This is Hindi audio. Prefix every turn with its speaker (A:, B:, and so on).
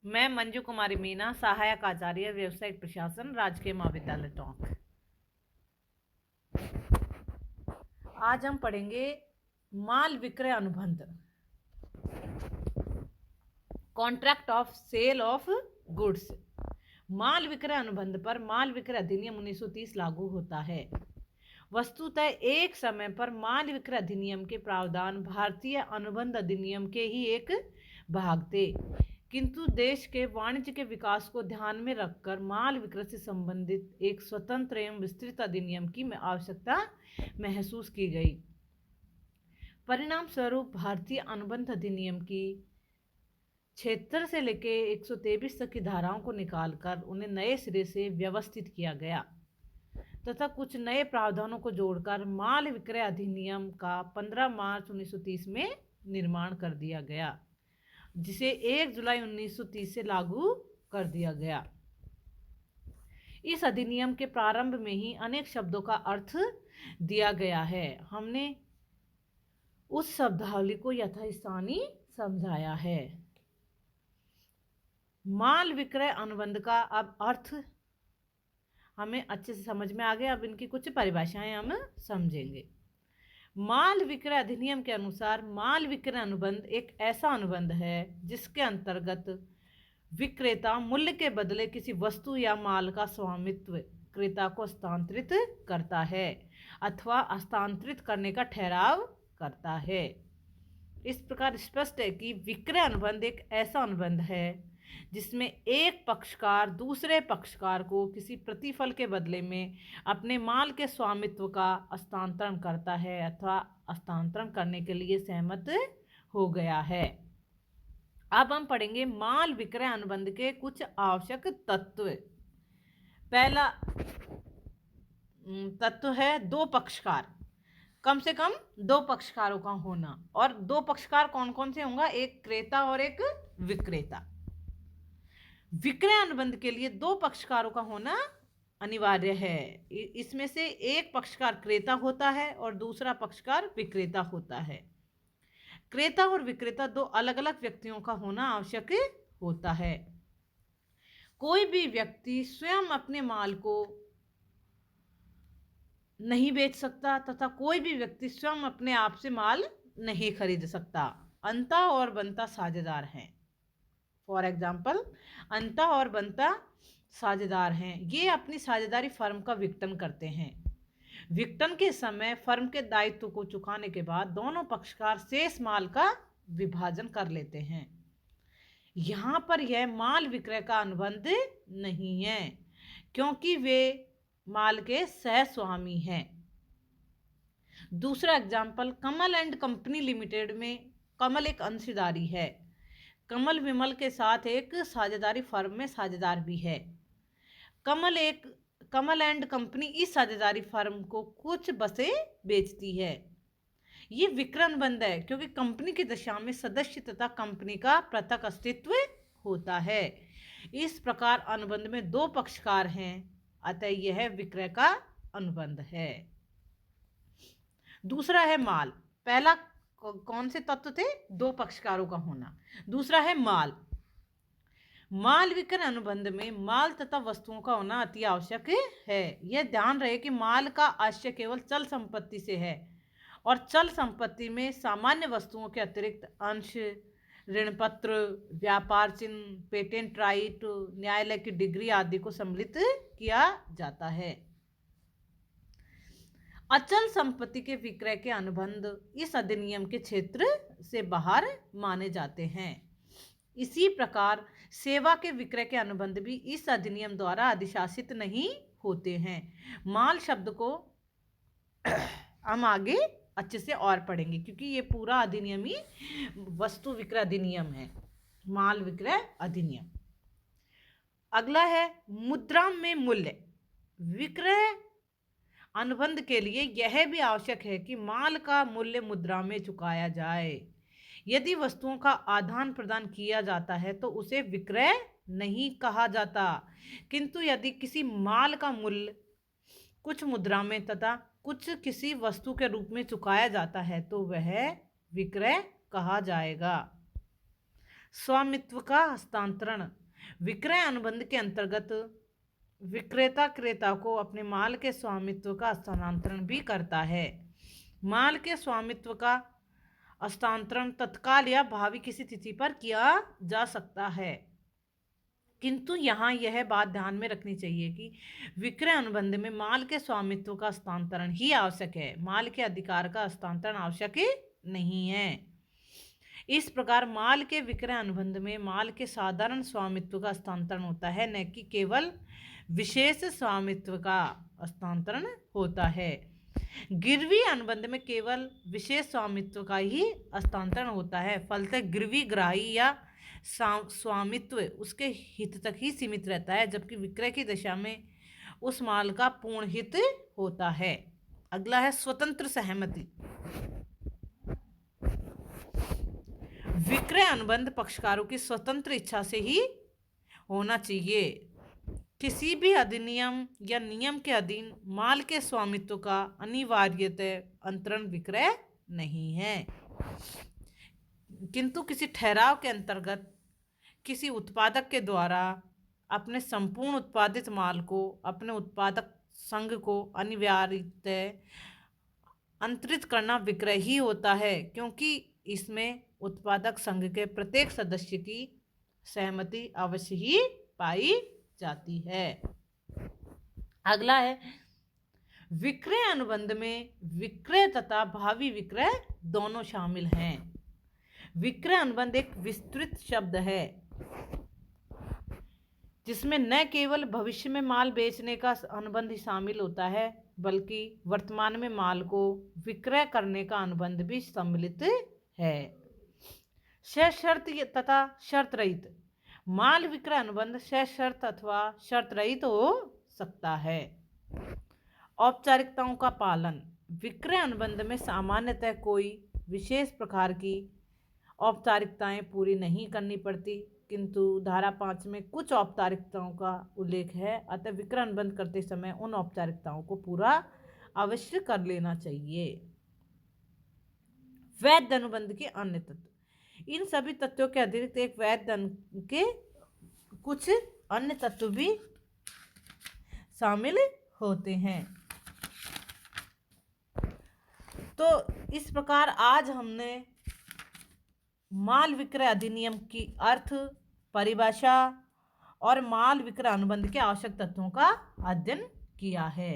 A: मैं मंजू कुमारी मीना, सहायक आचार्य व्यवसायिक प्रशासन, राजकीय महाविद्यालय टोंक। आज हम पढ़ेंगे माल विक्रय अनुबंध, contract of sale of goods. माल विक्रय अनुबंध पर माल विक्रय अधिनियम 1930 लागू होता है। वस्तुतः एक समय पर माल विक्रय अधिनियम के प्रावधान भारतीय अनुबंध अधिनियम के ही एक भाग थे, किंतु देश के वाणिज्य के विकास को ध्यान में रखकर माल विक्रय से संबंधित एक स्वतंत्र एवं विस्तृत अधिनियम की आवश्यकता महसूस की गई। परिणाम स्वरूप भारतीय अनुबंध अधिनियम की 76 से लेकर 123 तक की धाराओं को निकालकर उन्हें नए सिरे से व्यवस्थित किया गया तथा कुछ नए प्रावधानों को जोड़कर माल विक्रय अधिनियम का 15 मार्च 1930 में निर्माण कर दिया गया, जिसे 1 जुलाई 1930 से लागू कर दिया गया। इस अधिनियम के प्रारंभ में ही अनेक शब्दों का अर्थ दिया गया है। हमने उस शब्दावली को यथास्थानी समझाया है। माल विक्रय अनुबंध का अब अर्थ हमें अच्छे से समझ में आ गया। अब इनकी कुछ परिभाषाएं हम समझेंगे। माल विक्रय अधिनियम के अनुसार माल विक्रय अनुबंध एक ऐसा अनुबंध है जिसके अंतर्गत विक्रेता मूल्य के बदले किसी वस्तु या माल का स्वामित्व क्रेता को हस्तांतरित करता है अथवा हस्तांतरित करने का ठहराव करता है। इस प्रकार स्पष्ट है कि विक्रय अनुबंध एक ऐसा अनुबंध है जिसमें एक पक्षकार दूसरे पक्षकार को किसी प्रतिफल के बदले में अपने माल के स्वामित्व का हस्तांतरण करता है अथवा हस्तांतरण करने के लिए सहमत हो गया है। अब हम पढ़ेंगे माल विक्रय अनुबंध के कुछ आवश्यक तत्व। पहला तत्व है दो पक्षकार, कम से कम दो पक्षकारों का होना। और दो पक्षकार कौन कौन से होंगे? एक क्रेता और एक विक्रेता। विक्रय अनुबंध के लिए दो पक्षकारों का होना अनिवार्य है। इसमें से एक पक्षकार क्रेता होता है और दूसरा पक्षकार विक्रेता होता है। क्रेता और विक्रेता दो अलग अलग व्यक्तियों का होना आवश्यक होता है। कोई भी व्यक्ति स्वयं अपने माल को नहीं बेच सकता तथा कोई भी व्यक्ति स्वयं अपने आप से माल नहीं खरीद सकता। अंता और बंता साझेदार हैं। फॉर एग्जाम्पल, अंता और बंता साझेदार हैं। ये अपनी साझेदारी फर्म का विघटन करते हैं। विघटन के समय फर्म के दायित्व को चुकाने के बाद दोनों पक्षकार शेष माल का विभाजन कर लेते हैं। यहाँ पर यह माल विक्रय का अनुबंध नहीं है, क्योंकि वे माल के सह स्वामी हैं। दूसरा example, Kamal and company limited में कमल एक अंशधारी है। कमल विमल के साथ एक साझेदारी फर्म में साझेदार भी है। कमल एंड कंपनी इस साझेदारी फर्म को कुछ बसें बेचती है। ये विक्रय अनुबंध है क्योंकि कंपनी की दशा में सदस्य तथा कंपनी का पृथक अस्तित्व होता है। इस प्रकार अनुबंध में दो पक्षकार हैं, अतः यह विक्रय का अनुबंध है। दूसरा है माल। पहला कौन से तत्व थे? दो पक्षकारों का होना। दूसरा है माल। माल विक्रय अनुबंध में माल तथा वस्तुओं का होना अति आवश्यक है। यह ध्यान रहे कि माल का आश्रय केवल चल संपत्ति से है और चल संपत्ति में सामान्य वस्तुओं के अतिरिक्त अंश, ऋण पत्र, व्यापार चिन्ह, पेटेंट राइट, न्यायालय की डिग्री आदि को सम्मिलित किया जाता है। अचल संपत्ति के विक्रय के अनुबंध इस अधिनियम के क्षेत्र से बाहर माने जाते हैं। इसी प्रकार सेवा के विक्रय के अनुबंध भी इस अधिनियम द्वारा अधिशासित नहीं होते हैं। माल शब्द को हम आगे अच्छे से और पढ़ेंगे, क्योंकि ये पूरा अधिनियम ही वस्तु विक्रय अधिनियम है, माल विक्रय अधिनियम। अगला है मुद्रा में मूल्य। विक्रय अनुबंध के लिए यह भी आवश्यक है कि माल का मूल्य मुद्रा में चुकाया जाए। यदि वस्तुओं का आदान प्रदान किया जाता है तो उसे विक्रय नहीं कहा जाता, किंतु यदि किसी माल का मूल्य कुछ मुद्रा में तथा कुछ किसी वस्तु के रूप में चुकाया जाता है तो वह विक्रय कहा जाएगा। स्वामित्व का हस्तांतरण विक्रय अनुबंध के अंतर्गत विक्रेता क्रेता को अपने माल के स्वामित्व का हस्तांतरण भी करता है। माल के स्वामित्व का हस्तांतरण तत्काल या भावी किसी तिथि पर किया जा सकता है, किंतु यहाँ यह बात ध्यान में रखनी चाहिए कि विक्रय अनुबंध में माल के स्वामित्व का हस्तांतरण ही आवश्यक है, माल के अधिकार का हस्तांतरण आवश्यक नहीं है। इस प्रकार माल के विक्रय अनुबंध में माल के साधारण स्वामित्व का हस्तांतरण होता है, न कि केवल विशेष स्वामित्व का हस्तांतरण होता है। गिरवी अनुबंध में केवल विशेष स्वामित्व का ही हस्तांतरण होता है, फलतः गिरवी ग्राही या स्वामित्व उसके हित तक ही सीमित रहता है, जबकि विक्रय की दशा में उस माल का पूर्ण हित होता है। अगला है स्वतंत्र सहमति। विक्रय अनुबंध पक्षकारों की स्वतंत्र इच्छा से ही होना चाहिए। किसी भी अधिनियम या नियम के अधीन माल के स्वामित्व का अनिवार्यतः अंतरण विक्रय नहीं है, किंतु किसी ठहराव के अंतर्गत किसी उत्पादक के द्वारा अपने संपूर्ण उत्पादित माल को अपने उत्पादक संघ को अनिवार्यतः अंतरित करना विक्रय ही होता है, क्योंकि इसमें उत्पादक संघ के प्रत्येक सदस्य की सहमति अवश्य ही पाई जाती है। अगला है विक्रय अनुबंध में विक्रय तथा भावी विक्रय दोनों शामिल हैं। विक्रय अनुबंध एक विस्तृत शब्द है जिसमें न केवल भविष्य में माल बेचने का अनुबंध ही शामिल होता है, बल्कि वर्तमान में माल को विक्रय करने का अनुबंध भी सम्मिलित है। सशर्त तथा शर्त रहित माल विक्रय अनुबंध सशर्त अथवा शर्त रहित हो सकता है। औपचारिकताओं का पालन विक्रय अनुबंध में सामान्यतः कोई विशेष प्रकार की औपचारिकताएं पूरी नहीं करनी पड़ती, किंतु धारा 5 में कुछ औपचारिकताओं का उल्लेख है, अतः विक्रय अनुबंध करते समय उन औपचारिकताओं को पूरा अवश्य कर लेना चाहिए। वैध अनुबंध के अन्य तत्व इन सभी तत्वों के अतिरिक्त एक वैध के कुछ अन्य तत्व भी शामिल होते हैं। तो इस प्रकार आज हमने माल विक्रय अधिनियम की अर्थ, परिभाषा और माल विक्रय अनुबंध के आवश्यक तत्वों का अध्ययन किया है।